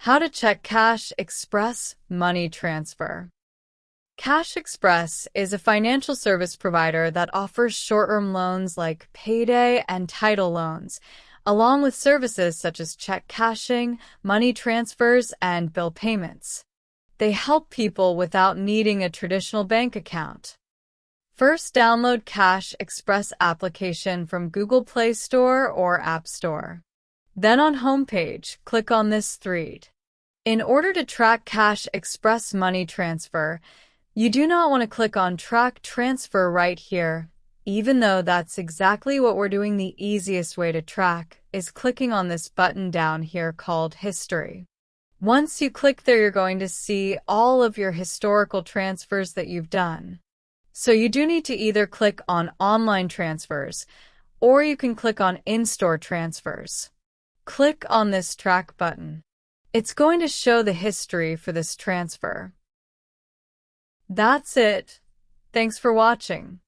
How to check Cash Express money transfer. Cash Express is a financial service provider that offers short-term loans like payday and title loans, along with services such as check cashing, money transfers, and bill payments. They help people without needing a traditional bank account. First, download Cash Express application from Google Play Store or App Store. Then on homepage, click on this thread. In order to track Cash Express money transfer, you do not want to click on Track Transfer right here, even though that's exactly what we're doing. The easiest way to track is clicking on this button down here called History. Once you click there, you're going to see all of your historical transfers that you've done. So you do need to either click on Online Transfers, or you can click on In-Store Transfers. Click on this Track button. It's going to show the history for this transfer. That's it. Thanks for watching.